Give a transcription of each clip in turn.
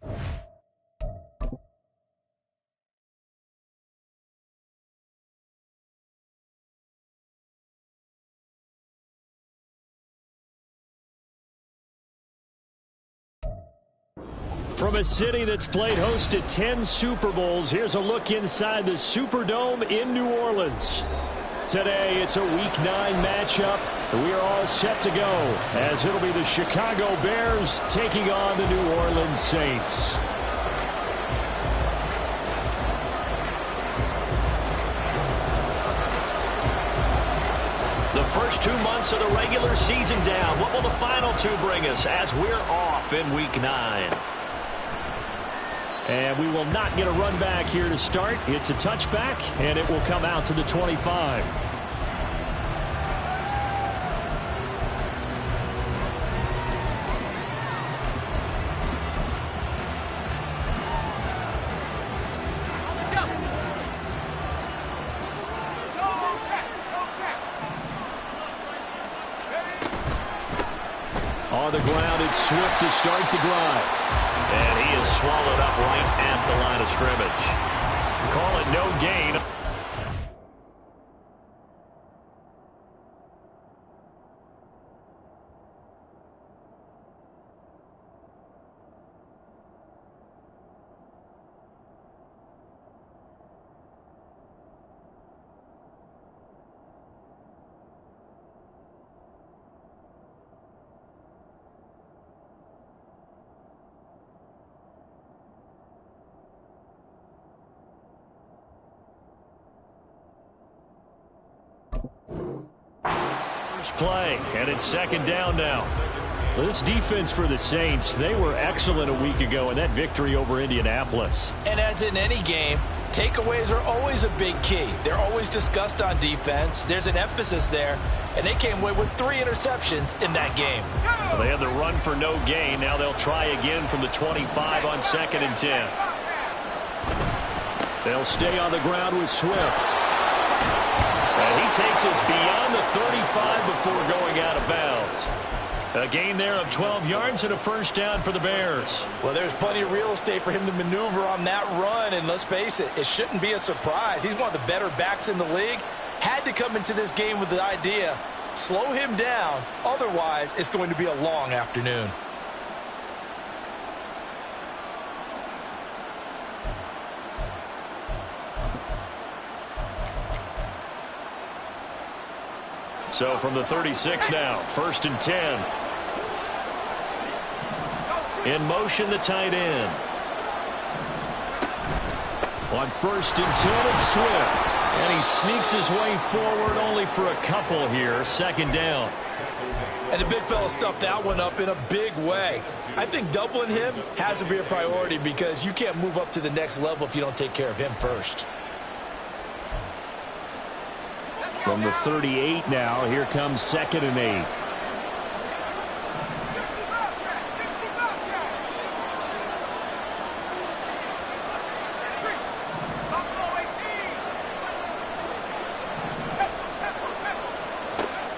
From a city that's played host to 10 Super Bowls, here's a look inside the Superdome in New Orleans. Today, it's a Week 9 matchup. We are all set to go, as it'll be the Chicago Bears taking on the New Orleans Saints. The first 2 months of the regular season down. What will the final 2 bring us as we're off in Week 9? And we will not get a run back here to start. It's a touchback, and it will come out to the 25. On the ground, it's Swift to start the drive. And he is swallowed up right at the line of scrimmage. Call it no gain. Play, and it's second down now. This defense for the Saints, they were excellent a week ago in that victory over Indianapolis. And as in any game, takeaways are always a big key. They're always discussed on defense. There's an emphasis there, and they came away with 3 interceptions in that game. Well, they had the run for no gain. Now they'll try again from the 25 on 2nd and 10. They'll stay on the ground with Swift. And he takes us beyond the 35 before going out of bounds. A gain there of 12 yards and a first down for the Bears. Well, there's plenty of real estate for him to maneuver on that run, and let's face it, it shouldn't be a surprise. He's one of the better backs in the league. Had to come into this game with the idea, slow him down, otherwise it's going to be a long afternoon. So from the 36 now, 1st and 10. In motion, the tight end. On 1st and 10, it's Swift. And he sneaks his way forward only for a couple here. 2nd down. And the big fella stuffed that one up in a big way. I think doubling him has to be a priority because you can't move up to the next level if you don't take care of him first. From the 38 now, here comes 2nd and 8.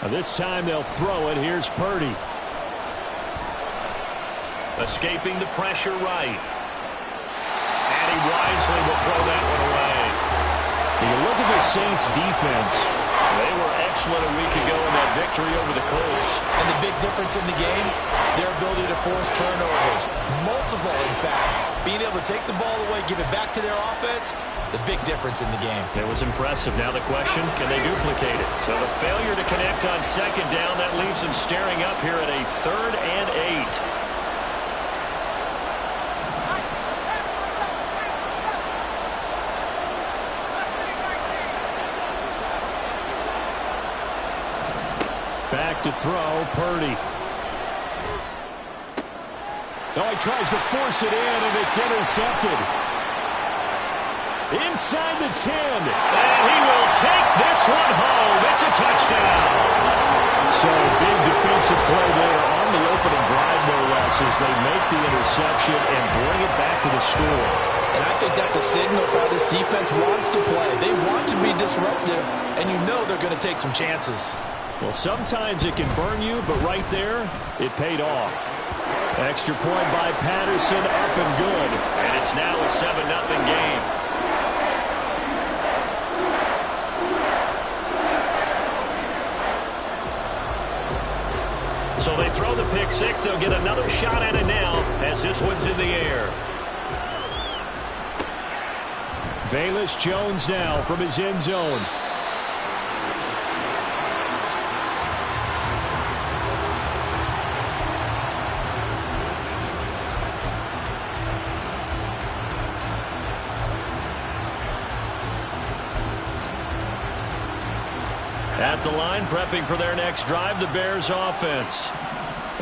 Now this time they'll throw it. Here's Purdy. Escaping the pressure right. And he wisely will throw that one away. When you look at the Saints defense, they were excellent a week ago in that victory over the Colts. And the big difference in the game, their ability to force turnovers. Multiple, in fact. Being able to take the ball away, give it back to their offense, the big difference in the game. It was impressive. Now the question, can they duplicate it? So the failure to connect on 2nd down, that leaves them staring up here at a 3rd and 8. Back to throw, Purdy. Oh, he tries to force it in, and it's intercepted. Inside the 10. And he will take this one home. It's a touchdown. So big defensive play there on the opening drive, no less, as they make the interception and bring it back to the score. And I think that's a signal for how this defense wants to play. They want to be disruptive, and you know they're going to take some chances. Well, sometimes it can burn you, but right there, it paid off. Extra point by Patterson, up and good. And it's now a 7-0 game. So they throw the pick six. They'll get another shot at it now as this one's in the air. Velus Jones now from his end zone. At the line, prepping for their next drive, the Bears offense.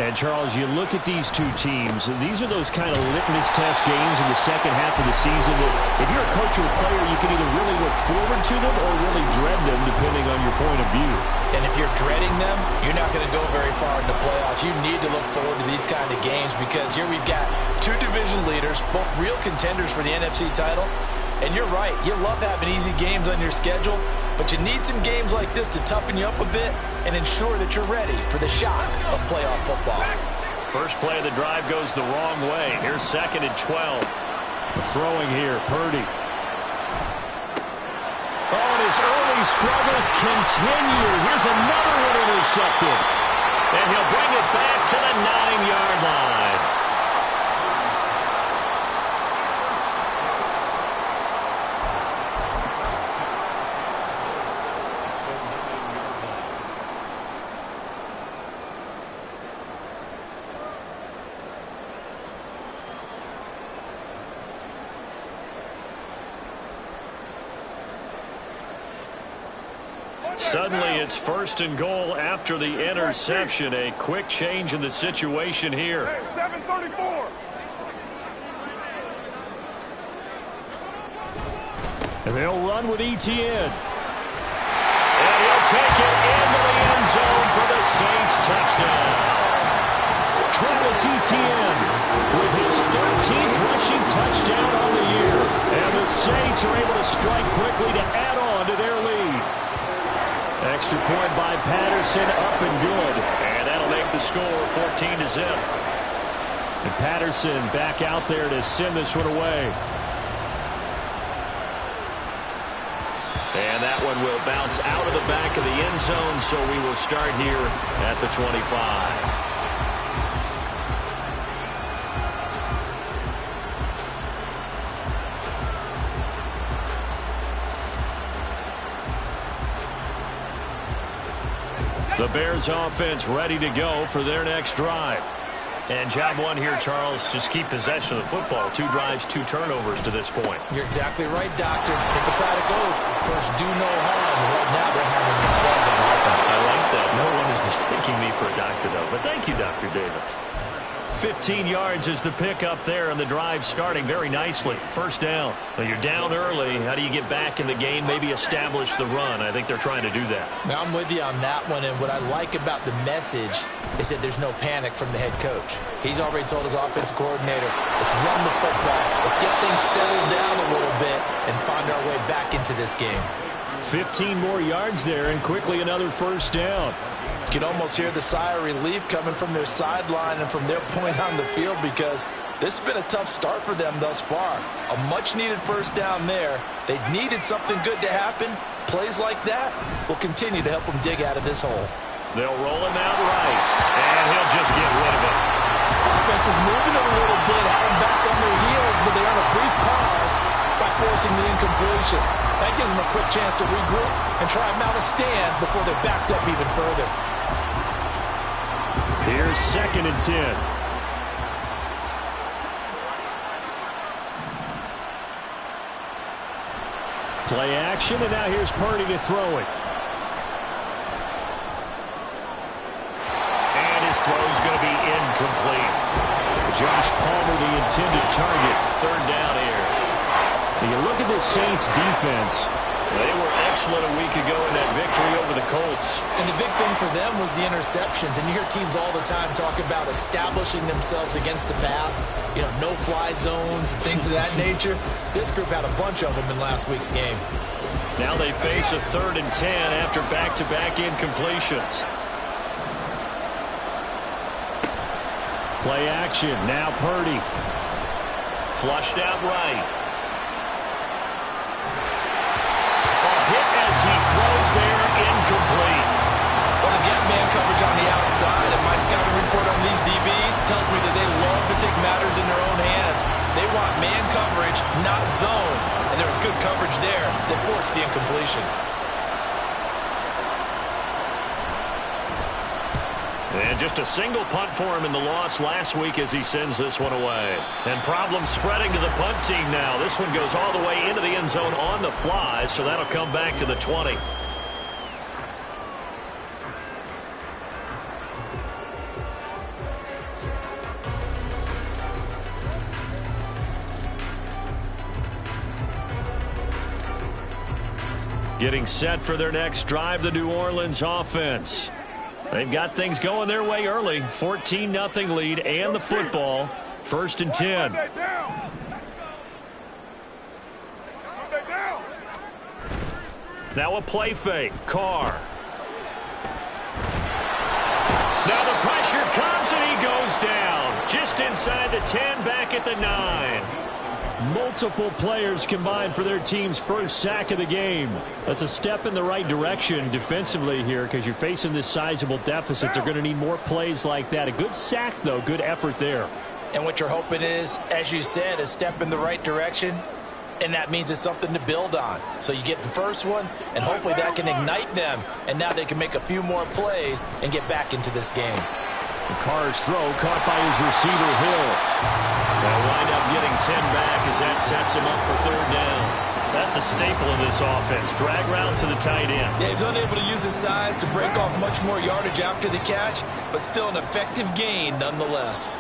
And, Charles, you look at these two teams, these are those kind of litmus test games in the second half of the season that if you're a coach or a player, you can either really look forward to them or really dread them, depending on your point of view. And if you're dreading them, you're not going to go very far in the playoffs. You need to look forward to these kind of games because here we've got two division leaders, both real contenders for the NFC title. And you're right, you love having easy games on your schedule, but you need some games like this to toughen you up a bit and ensure that you're ready for the shock of playoff football. First play of the drive goes the wrong way. Here's 2nd and 12. Throwing here, Purdy. Oh, and his early struggles continue. Here's another one intercepted. And he'll bring it back to the 9-yard line. Suddenly it's 1st and goal after the interception. A quick change in the situation here. 7:34. And they'll run with Etienne. And he'll take it into the end zone for the Saints touchdown. Travis Etienne with his 13th rushing touchdown on the year. And the Saints are able to strike quickly to add on to their lead. Extra point by Patterson, up and good. And that'll make the score 14-0. And Patterson back out there to send this one away. And that one will bounce out of the back of the end zone, so we will start here at the 25. The Bears offense ready to go for their next drive. And job one here, Charles, just keep possession of the football. 2 drives, 2 turnovers to this point. You're exactly right, Doctor. Hippocratic oath. First, do no harm. Right now, they're harming themselves on offense. I like that. No one is mistaking me for a doctor, though. But thank you, Dr. Davis. 15 yards is the pickup there, and the drive starting very nicely. First down. Well, you're down early. How do you get back in the game, maybe establish the run? I think they're trying to do that. Now, I'm with you on that one, and what I like about the message is that there's no panic from the head coach. He's already told his offensive coordinator, let's run the football, let's get things settled down a little bit and find our way back into this game. 15 more yards there, and quickly another first down. You can almost hear the sigh of relief coming from their sideline and from their point on the field because this has been a tough start for them thus far. A much-needed first down there. They needed something good to happen. Plays like that will continue to help them dig out of this hole. They'll roll him out right, and he'll just get rid of it. Offense is moving it a little bit, had them back on their heels, but they're on a brief pause by forcing the incompletion. That gives them a quick chance to regroup and try and mount a stand before they're backed up even further. Here's 2nd and 10. Play action, and now here's Purdy to throw it. And his throw's going to be incomplete. Josh Palmer, the intended target. 3rd down here. When you look at this Saints defense, they were excellent a week ago in that victory over the Colts. And the big thing for them was the interceptions. And you hear teams all the time talk about establishing themselves against the pass. You know, no-fly zones and things of that nature. This group had a bunch of them in last week's game. Now they face a 3rd and 10 after back-to-back incompletions. Play action. Now Purdy. Flushed out right. A hit as he throws there, incomplete. Well, they've got man coverage on the outside, and my scouting report on these DBs tells me that they love to take matters in their own hands. They want man coverage, not zone. And there was good coverage there that forced the incompletion. And just a single punt for him in the loss last week as he sends this one away. And problems spreading to the punt team now. This one goes all the way into the end zone on the fly, so that'll come back to the 20. Getting set for their next drive, the New Orleans offense. They've got things going their way early. 14-0 lead and the football. 1st and 10. Now a play fake. Carr. Now the pressure comes and he goes down. Just inside the 10, back at the 9. Multiple players combined for their team's first sack of the game. That's a step in the right direction defensively here because you're facing this sizable deficit. They're going to need more plays like that. A good sack, though. Good effort there. And what you're hoping is, as you said, a step in the right direction, and that means it's something to build on. So you get the first one, and hopefully that can ignite them, and now they can make a few more plays and get back into this game. The Carr's throw caught by his receiver, Hill. They'll wind up getting 10 back as that sets him up for 3rd down. That's a staple of this offense. Drag route to the tight end. Yeah, he's unable to use his size to break off much more yardage after the catch, but still an effective gain nonetheless.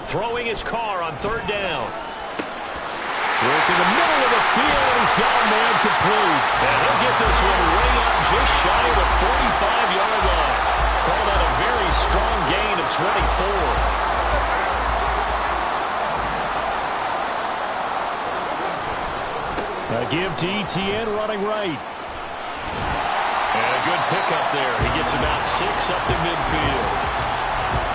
Throwing his Carr on 3rd down. Work in the middle of the field, and he's got a man complete. And he'll get this one way up just shy of the 45-yard line. Call that a very strong gain of 24. A give to ETN running right. And a good pickup there. He gets about 6 up to midfield.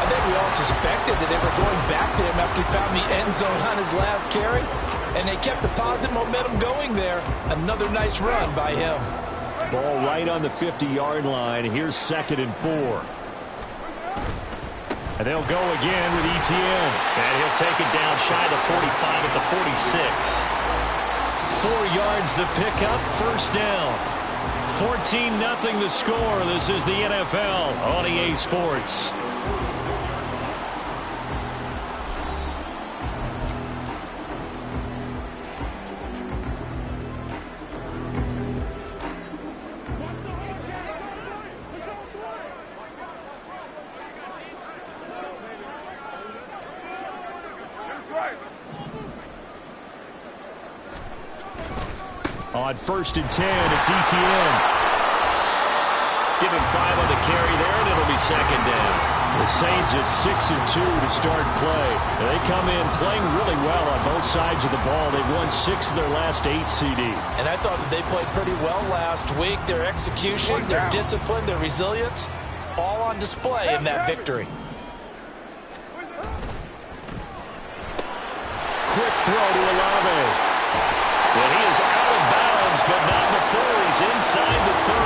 I think we all suspected that they were going back to him after he found the end zone on his last carry, and they kept the positive momentum going there. Another nice run by him. Ball right on the 50-yard line. Here's 2nd and 4. And they'll go again with ETN. And he'll take it down shy of the 45 at the 46. 4 yards the pickup, 1st down. 14-0 the score. This is the NFL on EA Sports. On 1st and 10, it's ETN. Give him 5 on the carry there, and it'll be 2nd down. The Saints at 6 and 2 to start play. They come in playing really well on both sides of the ball. They've won 6 of their last 8 CD. And I thought that they played pretty well last week. Their execution, their discipline, their resilience, all on display in that victory. Quick throw to Olave. Well, he is out of bounds, but not before he's inside the 30.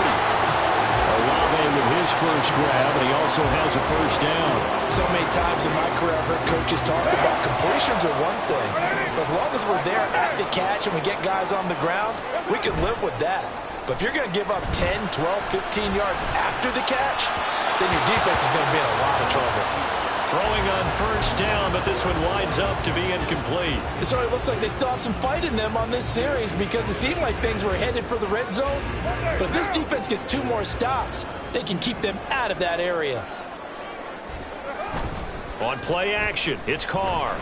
Olave with his first grab, and he also has a 1st down. So many times in my career, I've heard coaches talk about completions are one thing. But as long as we're there at the catch and we get guys on the ground, we can live with that. But if you're going to give up 10, 12, 15 yards after the catch, then your defense is going to be in a lot of trouble. Throwing on 1st down, but this one winds up to be incomplete. It sort of looks like they still have some fight in them on this series because it seemed like things were headed for the red zone. But if this defense gets 2 more stops, they can keep them out of that area. On play action, it's Carr.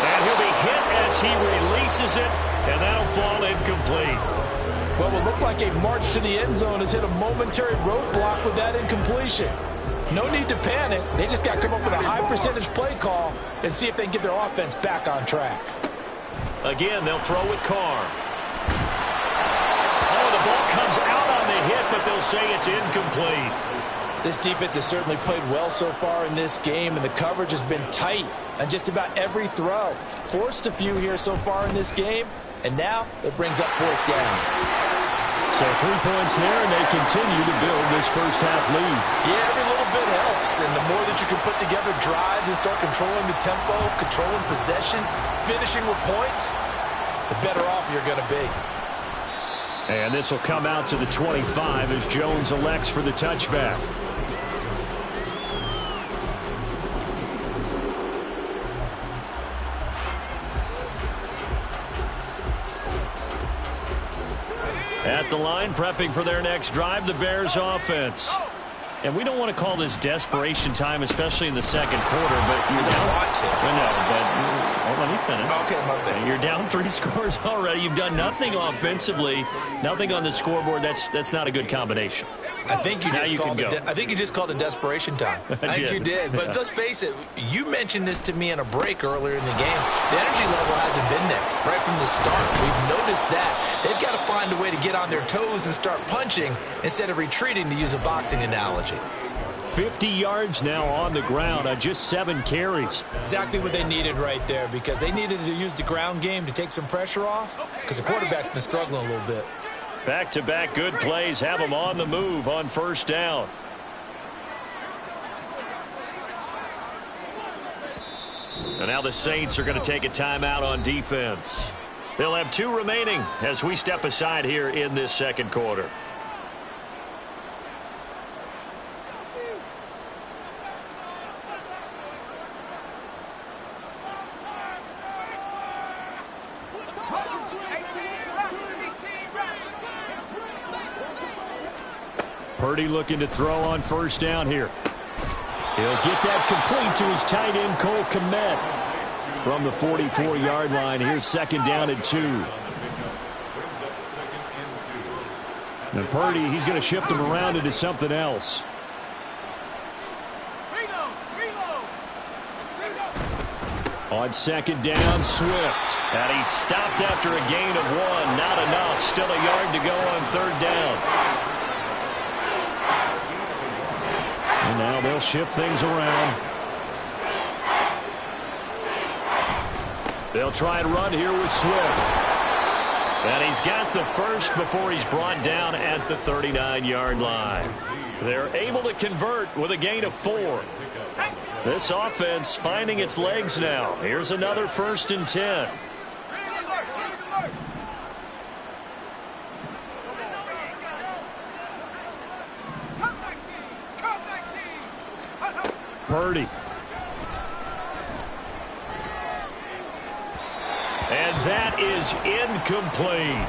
And he'll be hit as he releases it, and that'll fall incomplete. Well, it will look like a march to the end zone has hit a momentary roadblock with that incompletion. No need to panic. They just got to come up with a high percentage play call and see if they can get their offense back on track. Again, they'll throw with Carr. Oh, the ball comes out on the hit, but they'll say it's incomplete. This defense has certainly played well so far in this game, and the coverage has been tight on just about every throw. Forced a few here so far in this game, and now it brings up fourth down. So 3 points there, and they continue to build this first half lead. Yeah, every little bit helps, and the more that you can put together drives and start controlling the tempo, controlling possession, finishing with points, the better off you're going to be. And this will come out to the 25 as Jones elects for the touchback. At the line, prepping for their next drive, the Bears offense. And we don't want to call this desperation time, especially in the second quarter, but you're down. Want to. Let me finish. Okay, my bad. You're down 3 scores already. You've done nothing offensively, nothing on the scoreboard. That's not a good combination. I think you just called it desperation time. I think you did. But let's face it, you mentioned this to me in a break earlier in the game. The energy level hasn't been there right from the start. We've noticed that. They've got to find a way to get on their toes and start punching instead of retreating, to use a boxing analogy. 50 yards now on the ground on just 7 carries. Exactly what they needed right there, because they needed to use the ground game to take some pressure off, because the quarterback's been struggling a little bit. Back-to-back good plays have them on the move on first down. And now the Saints are going to take a timeout on defense. They'll have 2 remaining as we step aside here in this second quarter. Purdy looking to throw on first down here. He'll get that complete to his tight end, Cole Kmet. From the 44-yard line, here's second down and 2. And Purdy, he's going to shift him around into something else. On second down, Swift. And he's stopped after a gain of 1. Not enough. Still a yard to go on third down. And now they'll shift things around. They'll try and run here with Swift. And he's got the first before he's brought down at the 39-yard line. They're able to convert with a gain of 4. This offense finding its legs now. Here's another 1st and 10. Purdy. And that is incomplete.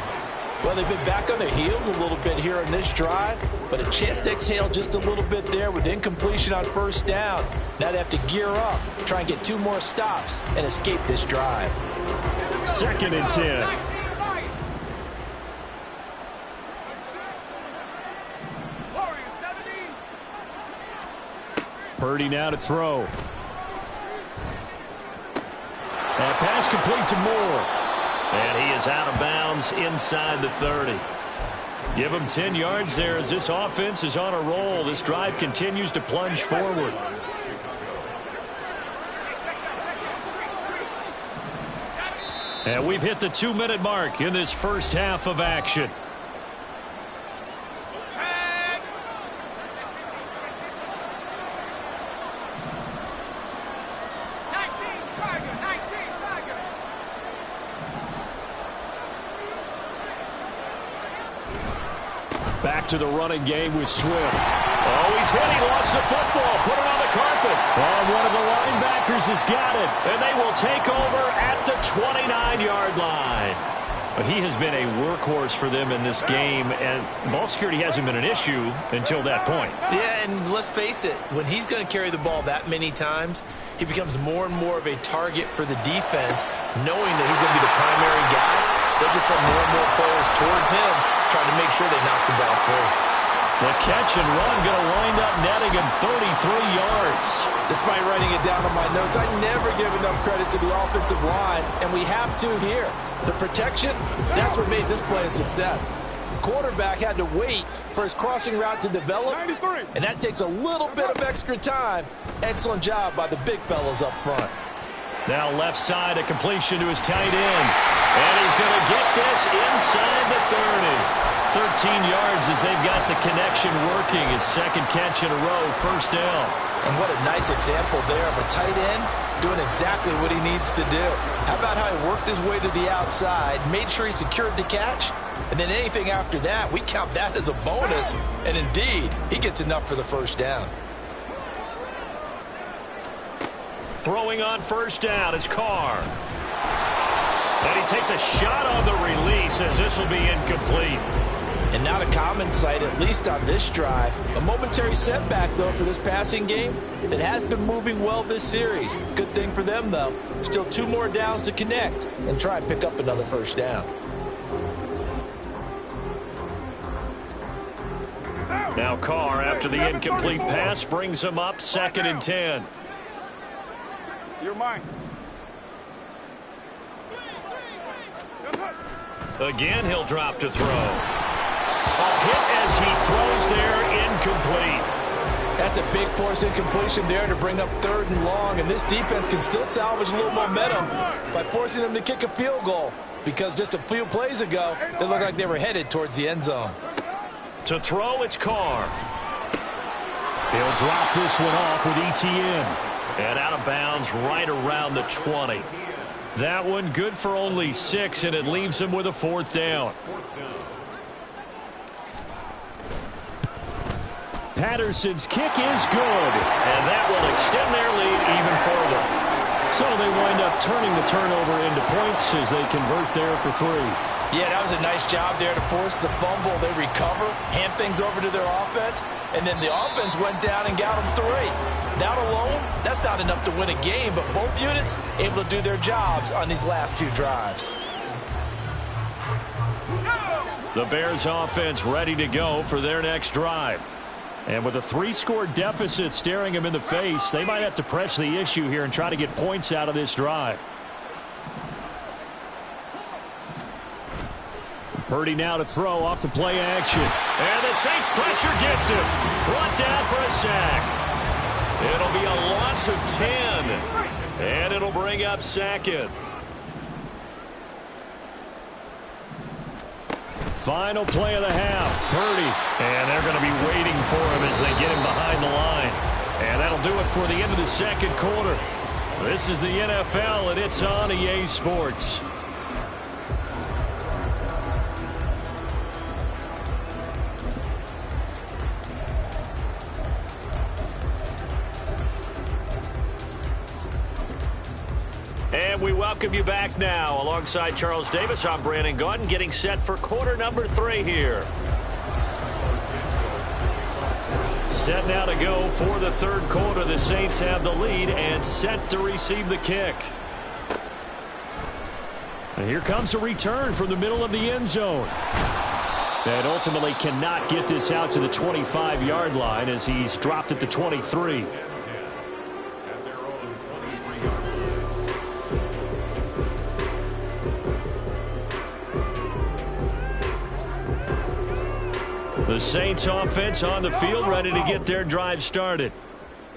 Well, they've been back on their heels a little bit here on this drive, but a chance to exhale just a little bit there with incompletion on first down. Now they have to gear up, try and get 2 more stops, and escape this drive. 2nd and 10. Purdy now to throw. And pass complete to Moore. And he is out of bounds inside the 30. Give him 10 yards there as this offense is on a roll. This drive continues to plunge forward. And we've hit the 2-minute mark in this first half of action. Back to the running game with Swift. Oh, he's hit. He lost the football. Put it on the carpet. And one of the linebackers has got it. And they will take over at the 29-yard line. But he has been a workhorse for them in this game, and ball security hasn't been an issue until that point. Yeah, and let's face it, when he's going to carry the ball that many times, he becomes more and more of a target for the defense, knowing that he's going to be the primary guy. They'll just send more and more players towards him, trying to make sure they knock the ball free. The catch and run going to wind up netting him 33 yards. Despite writing it down on my notes, I never give enough credit to the offensive line, and we have to here. The protection, that's what made this play a success. Quarterback had to wait for his crossing route to develop, and that takes a little bit of extra time. Excellent job by the big fellas up front. Now left side, a completion to his tight end. And he's going to get this inside the 30. 13 yards as they've got the connection working. His second catch in a row, first down. And what a nice example there of a tight end doing exactly what he needs to do. How about how he worked his way to the outside, made sure he secured the catch, and then anything after that, we count that as a bonus. And indeed, he gets enough for the first down. Throwing on first down is Carr. And he takes a shot on the release as this will be incomplete. And not a common sight, at least on this drive. A momentary setback, though, for this passing game that has been moving well this series. Good thing for them, though. Still 2 more downs to connect and try and pick up another first down. Now Carr, after the incomplete pass, brings him up 2nd and 10. You're mine. Again, he'll drop to throw. A hit as he throws there, incomplete. That's a big force incompletion there to bring up 3rd and long, and this defense can still salvage a little momentum by forcing them to kick a field goal, because just a few plays ago, it looked like they were headed towards the end zone. To throw, it's Carr. He'll drop this one off with ETN. And out of bounds right around the 20. That one good for only 6, and it leaves him with a 4th down. Patterson's kick is good. And that will extend their lead even further. So they wind up turning the turnover into points as they convert there for 3. Yeah, that was a nice job there to force the fumble. They recover, hand things over to their offense, and then the offense went down and got them 3. That alone, that's not enough to win a game, but both units able to do their jobs on these last 2 drives. The Bears offense ready to go for their next drive. And with a 3-score deficit staring them in the face, they might have to press the issue here and try to get points out of this drive. Purdy now to throw off the play action. And the Saints pressure gets him. Brought down for a sack. It'll be a loss of 10. And it'll bring up 2nd. Final play of the half. Purdy. And they're going to be waiting for him as they get him behind the line. And that'll do it for the end of the 2nd quarter. This is the NFL, and it's on EA Sports. And we welcome you back now. Alongside Charles Davis, I'm Brandon Gaudin, getting set for quarter number 3 here. Set now to go for the 3rd quarter. The Saints have the lead and set to receive the kick. And here comes a return from the middle of the end zone. And ultimately cannot get this out to the 25-yard line as he's dropped at the 23. The Saints offense on the field ready to get their drive started.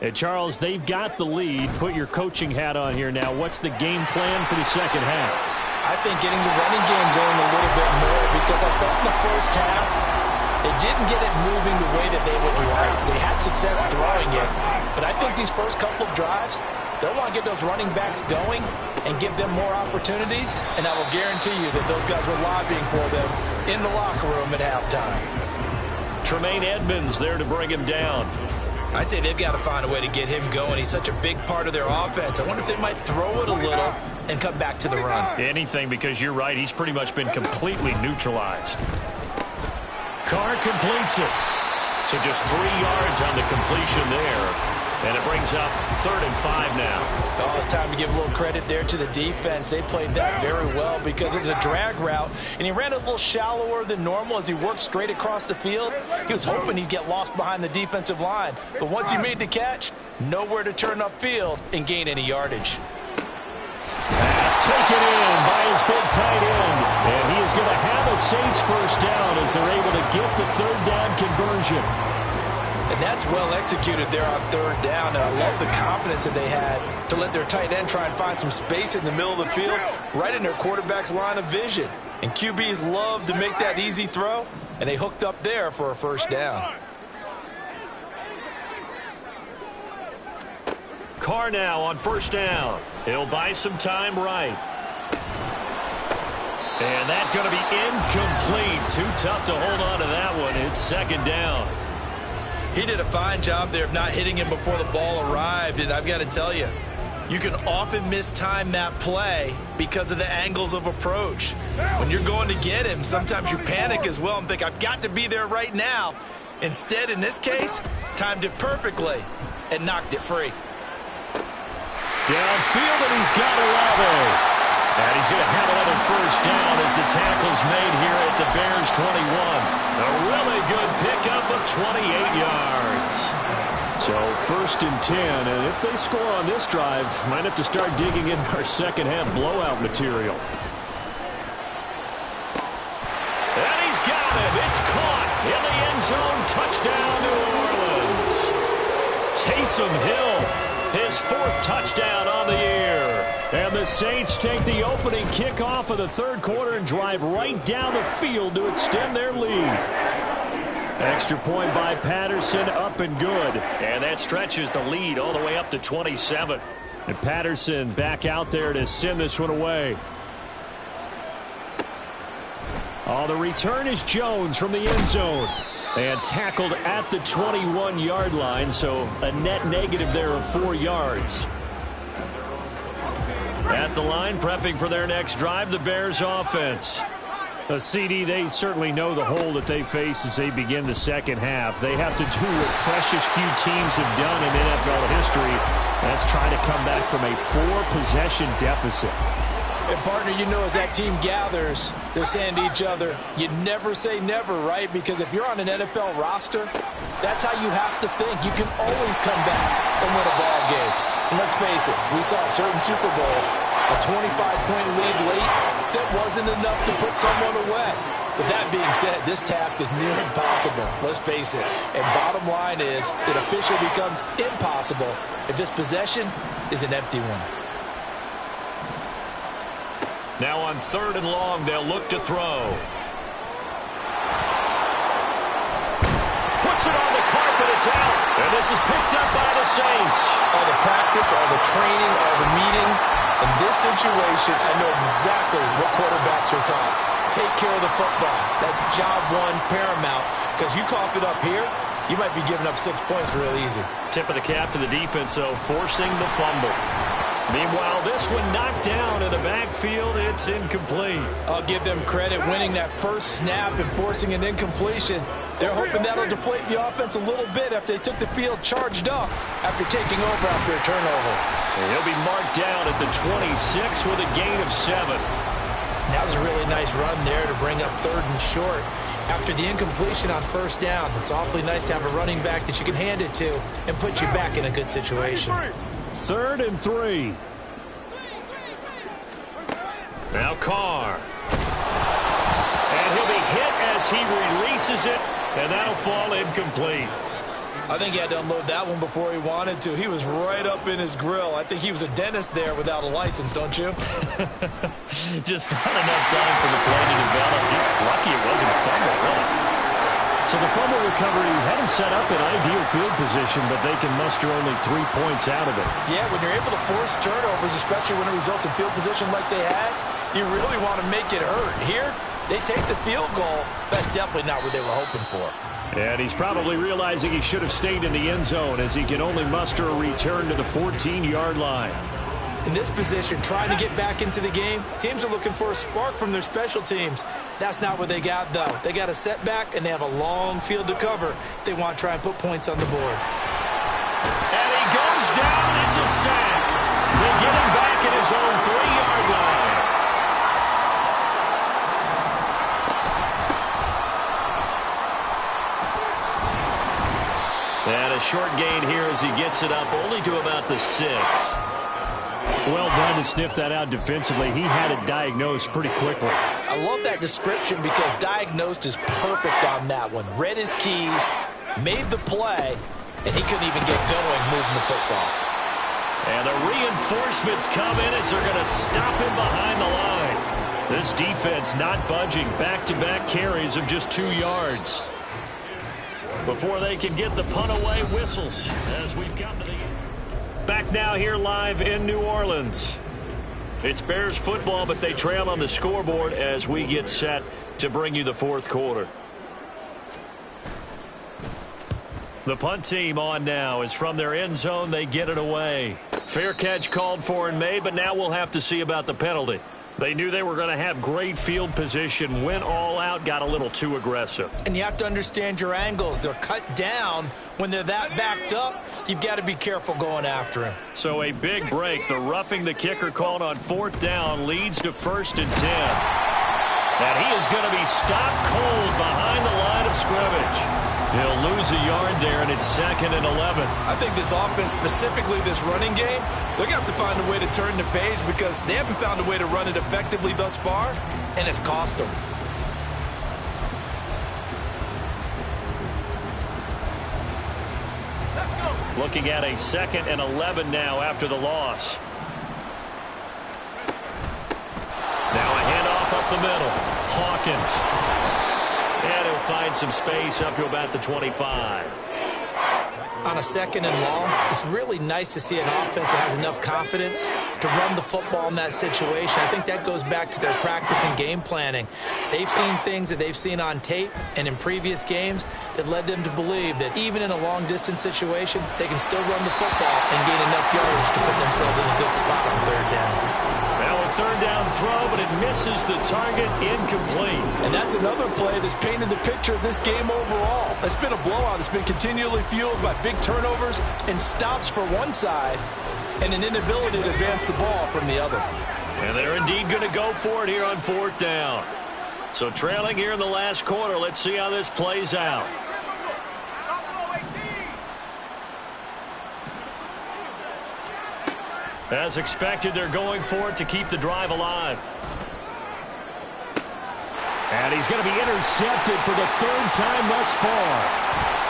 And Charles, they've got the lead. Put your coaching hat on here now. What's the game plan for the 2nd half? I think getting the running game going a little bit more, because I thought in the first half they didn't get it moving the way that they would like. They had success throwing it, but I think these first couple of drives, they'll want to get those running backs going and give them more opportunities, and I will guarantee you that those guys were lobbying for them in the locker room at halftime. Tremaine Edmonds there to bring him down. I'd say they've got to find a way to get him going. He's such a big part of their offense. I wonder if they might throw it a little and come back to the run. Anything, because you're right. He's pretty much been completely neutralized. Carr completes it. So just 3 yards on the completion there. And it brings up 3rd and 5 now. Oh, it's time to give a little credit there to the defense. They played that very well because it was a drag route, and he ran a little shallower than normal as he worked straight across the field. He was hoping he'd get lost behind the defensive line, but once he made the catch, nowhere to turn upfield and gain any yardage. Pass taken in by Bengals' big tight end. And he is going to have a Saints first down as they're able to get the third down conversion. And that's well executed there on third down. And I love the confidence that they had to let their tight end try and find some space in the middle of the field, right in their quarterback's line of vision. And QBs love to make that easy throw, and they hooked up there for a first down. Carr now on first down. He'll buy some time right. And that's going to be incomplete. Too tough to hold on to that one. It's second down. He did a fine job there of not hitting him before the ball arrived, and I've got to tell you, you can often mistime that play because of the angles of approach. When you're going to get him, sometimes you panic as well and think, I've got to be there right now. Instead, in this case, timed it perfectly and knocked it free. Downfield, and he's got 11. And he's going to have another first down as the tackle's made here at the Bears 21. A really good pickup of 28 yards. So first and 10, and if they score on this drive, might have to start digging in our second half blowout material. And he's got him. It's caught in the end zone. Touchdown, New Orleans. Taysom Hill, his fourth touchdown on the year. And the Saints take the opening kickoff of the third quarter and drive right down the field to extend their lead. Extra point by Patterson, up and good. And that stretches the lead all the way up to 27. And Patterson back out there to send this one away. Oh, the return is Jones from the end zone. And tackled at the 21-yard line, so a net negative there of 4 yards. At the line, prepping for their next drive, the Bears offense. A CD, they certainly know the hole that they face as they begin the second half. They have to do what precious few teams have done in NFL history. That's try to come back from a 4-possession deficit. And, partner, you know, as that team gathers, they're saying to each other, you never say never, right? Because if you're on an NFL roster, that's how you have to think. You can always come back and win a ball game. And let's face it, we saw a certain Super Bowl, a 25-point lead late, that wasn't enough to put someone away. But that being said, this task is near impossible. Let's face it. And bottom line is, it officially becomes impossible if this possession is an empty one. Now on third and long, they'll look to throw. Puts it on the carpet, it's out. And this is picked up by the Saints. All the practice, all the training, all the meetings. In this situation, I know exactly what quarterbacks are taught. Take care of the football. That's job one, paramount. Because you cough it up here, you might be giving up 6 points real easy. Tip of the cap to the defense, though, forcing the fumble. Meanwhile, this one knocked down in the backfield. It's incomplete. I'll give them credit winning that first snap and forcing an incompletion. They're hoping that'll deflate the offense a little bit after they took the field charged up after taking over after a turnover. And he'll be marked down at the 26 with a gain of 7. That was a really nice run there to bring up third and short. After the incompletion on first down, it's awfully nice to have a running back that you can hand it to and put you back in a good situation. 3rd and 3. Now Carr. And he'll be hit as he releases it, and that'll fall incomplete. I think he had to unload that one before he wanted to. He was right up in his grill. I think he was a dentist there without a license, don't you? Just not enough time for the play to develop. Lucky it wasn't a fumble, really. So the fumble recovery had him set up in ideal field position, but they can muster only 3 points out of it. Yeah, when you're able to force turnovers, especially when it results in field position like they had, you really want to make it hurt. Here, they take the field goal. That's definitely not what they were hoping for. And he's probably realizing he should have stayed in the end zone as he can only muster a return to the 14-yard line. In this position, trying to get back into the game, teams are looking for a spark from their special teams. That's not what they got, though. They got a setback, and they have a long field to cover if they want to try and put points on the board. And he goes down. It's a sack. They get him back at his own 3-yard line. And a short gain here as he gets it up only to about the 6. Well done to sniff that out defensively. He had it diagnosed pretty quickly. I love that description because diagnosed is perfect on that one. Read his keys, made the play, and he couldn't even get going moving the football. And the reinforcements come in as they're going to stop him behind the line. This defense not budging. Back-to-back carries of just 2 yards. Before they can get the punt away, whistles as we've come to the end. Back now here live in New Orleans. It's Bears football, but they trail on the scoreboard as we get set to bring you the fourth quarter. The punt team on now is from their end zone. They get it away. Fair catch called for and made, but now we'll have to see about the penalty. They knew they were going to have great field position, went all out, got a little too aggressive. And you have to understand your angles. They're cut down. When they're that backed up, you've got to be careful going after him. So a big break. The roughing the kicker called on 4th down leads to 1st and 10. And he is going to be stopped cold behind the line of scrimmage. He'll lose a yard there, and it's 2nd and 11. I think this offense, specifically this running game, they're going to have to find a way to turn the page because they haven't found a way to run it effectively thus far, and it's cost them. Looking at a 2nd and 11 now after the loss. Now a handoff up the middle. Hawkins. And he'll find some space up to about the 25. On a 2nd and long, it's really nice to see an offense that has enough confidence to run the football in that situation. I think that goes back to their practice and game planning. They've seen things that they've seen on tape and in previous games that led them to believe that even in a long-distance situation, they can still run the football and gain enough yardage to put themselves in a good spot on 3rd down. Now a 3rd down throw, but it misses the target, incomplete. And that's another play that's painted the picture of this game overall. It's been a blowout. It's been continually fueled by big turnovers and stops for one side and an inability to advance the ball from the other. And they're indeed going to go for it here on 4th down. So trailing here in the last quarter, let's see how this plays out. As expected, they're going for it to keep the drive alive. And he's going to be intercepted for the 3rd time thus far.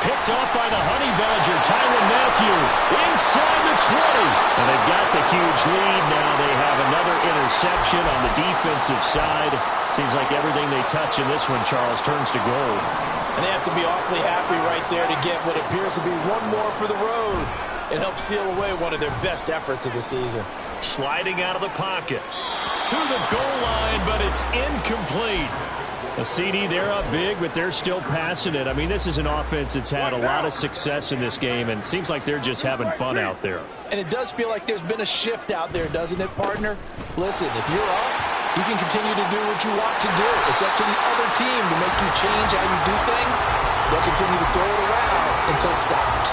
Picked off by the Honey Badger, Tyrann Mathieu, inside the 20. And they've got the huge lead. Now they have another interception on the defensive side. Seems like everything they touch in this one, Charles, turns to gold. And they have to be awfully happy right there to get what appears to be one more for the road and help seal away one of their best efforts of the season. Sliding out of the pocket to the goal line, but it's incomplete. A CD, they're up big, but they're still passing it. I mean, this is an offense that's had a lot of success in this game, and it seems like they're just having fun out there. And it does feel like there's been a shift out there, doesn't it, partner? Listen, if you're up, you can continue to do what you want to do. It's up to the other team to make you change how you do things. They'll continue to throw it around until stopped.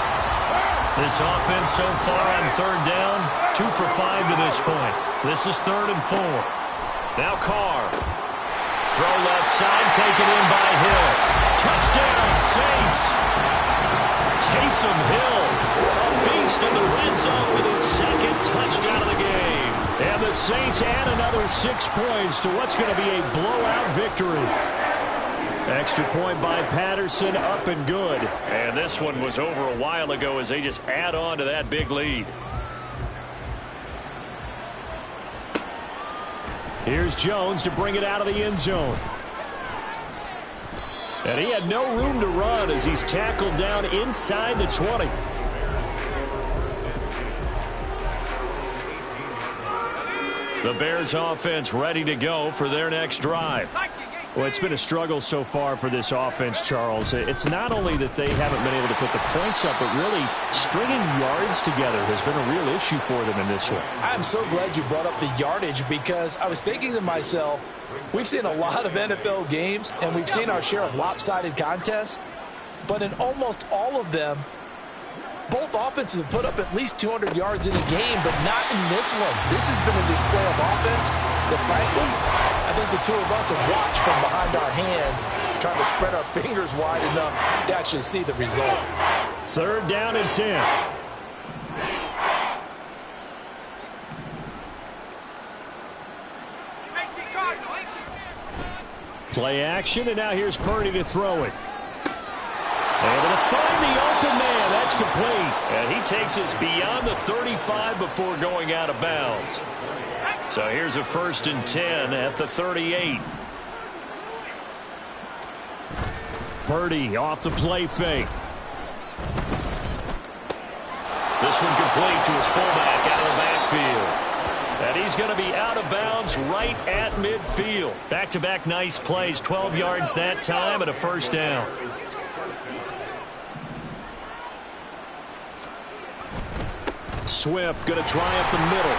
This offense so far on 3rd down, 2 for 5 to this point. This is 3rd and 4. Now Carr. Throw left side, taken in by Hill. Touchdown, Saints. Taysom Hill, a beast in the red zone with his 2nd touchdown of the game. And the Saints add another 6 points to what's going to be a blowout victory. Extra point by Patterson, up and good. And this one was over a while ago as they just add on to that big lead. Here's Jones to bring it out of the end zone. And he had no room to run as he's tackled down inside the 20. The Bears offense ready to go for their next drive. Well, it's been a struggle so far for this offense, Charles. It's not only that they haven't been able to put the points up, but really stringing yards together has been a real issue for them in this one. I'm so glad you brought up the yardage because I was thinking to myself, we've seen a lot of NFL games, and we've seen our share of lopsided contests, but in almost all of them, both offenses have put up at least 200 yards in a game, but not in this one. This has been a display of offense that, frankly, I think the two of us have watched from behind our hands, trying to spread our fingers wide enough to actually see the result. 3rd down and 10. Play action, and now here's Purdy to throw it. Able to find the open man. That's complete. And he takes us beyond the 35 before going out of bounds. So here's a 1st and 10 at the 38. Purdy off the play fake. This one complete to his fullback out of the backfield. And he's going to be out of bounds right at midfield. Back-to-back nice plays, 12 yards that time and a 1st down. Swift going to try up the middle.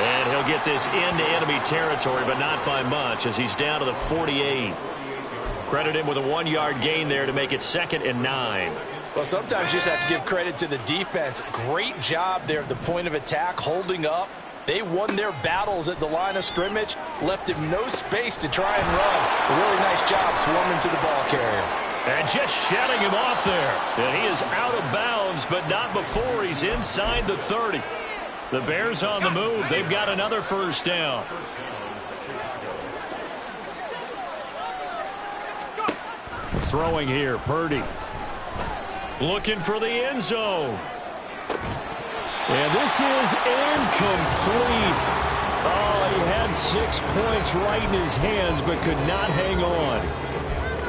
And he'll get this into enemy territory, but not by much as he's down to the 48. Credit him with a 1-yard gain there to make it 2nd and 9. Well, sometimes you just have to give credit to the defense. Great job there at the point of attack, holding up. They won their battles at the line of scrimmage, left him no space to try and run. A really nice job swarming to the ball carrier. And just shedding him off there. And he is out of bounds, but not before he's inside the 30. The Bears on the move. They've got another 1st down. Throwing here, Purdy. Looking for the end zone. And this is incomplete. Oh, he had 6 points right in his hands, but could not hang on.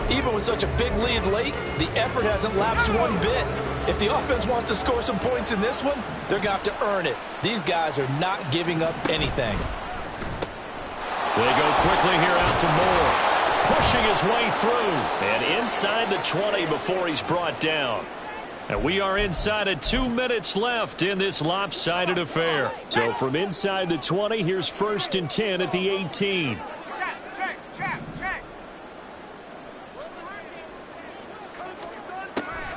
Even with such a big lead late, the effort hasn't lapsed one bit. If the offense wants to score some points in this one, they're going to have to earn it. These guys are not giving up anything. They go quickly here out to Moore. Pushing his way through. And inside the 20 before he's brought down. And we are inside of 2 minutes left in this lopsided affair. So from inside the 20, here's 1st and 10 at the 18.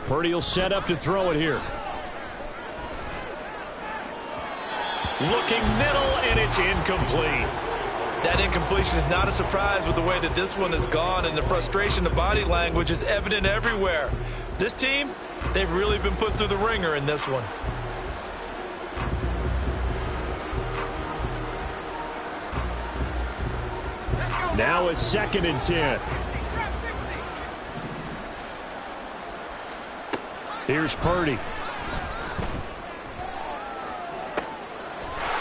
Purdy will set up to throw it here. Looking middle, and it's incomplete. That incompletion is not a surprise with the way that this one has gone, and the frustration, the body language is evident everywhere. This team, they've really been put through the ringer in this one. Now a 2nd and 10. Here's Purdy.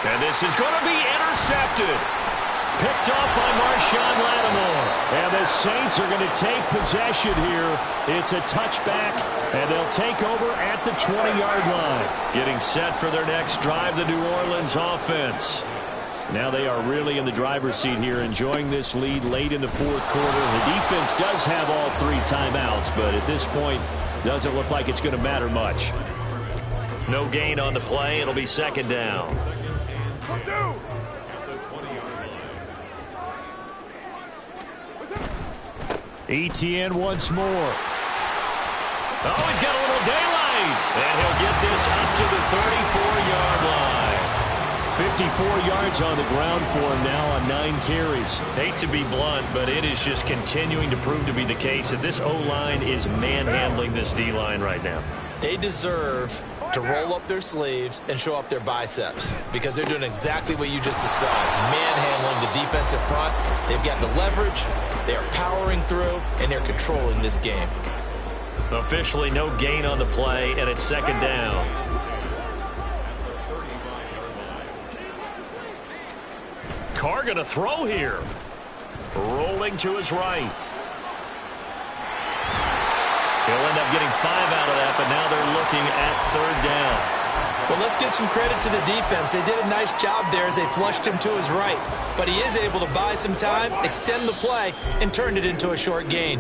And this is going to be intercepted. Picked off by Marshawn Lattimore. And the Saints are going to take possession here. It's a touchback, and they'll take over at the 20-yard line. Getting set for their next drive, the New Orleans offense. Now they are really in the driver's seat here, enjoying this lead late in the 4th quarter. The defense does have all 3 timeouts, but at this point, doesn't look like it's going to matter much. No gain on the play. It'll be 2nd down. ETN once more. Oh, he's got a little daylight. And he'll get this up to the 34-yard line. 54 yards on the ground for him now on 9 carries. Hate to be blunt, but it is just continuing to prove to be the case that this O-line is manhandling this D-line right now. They deserve to roll up their sleeves and show up their biceps because they're doing exactly what you just described, manhandling the defensive front. They've got the leverage, they're powering through, and they're controlling this game. Officially no gain on the play, and it's 2nd down. Carr going to throw here. Rolling to his right. He'll end up getting 5 out of that, but now they're looking at 3rd down. Well, let's give some credit to the defense. They did a nice job there as they flushed him to his right. But he is able to buy some time, extend the play, and turn it into a short gain.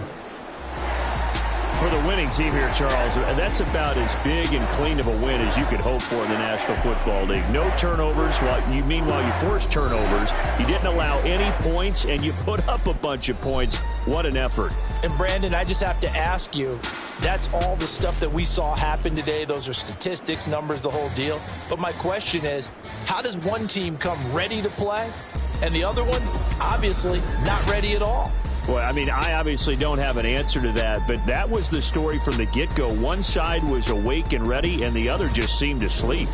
For the winning team here, Charles, that's about as big and clean of a win as you could hope for in the National Football League. No turnovers. Meanwhile, you forced turnovers. You didn't allow any points, and you put up a bunch of points. What an effort. And, Brandon, I just have to ask you, that's all the stuff that we saw happen today. Those are statistics, numbers, the whole deal. But my question is, how does one team come ready to play, and the other one, obviously, not ready at all? Well, I mean, I obviously don't have an answer to that, but that was the story from the get-go. One side was awake and ready, and the other just seemed to sleep.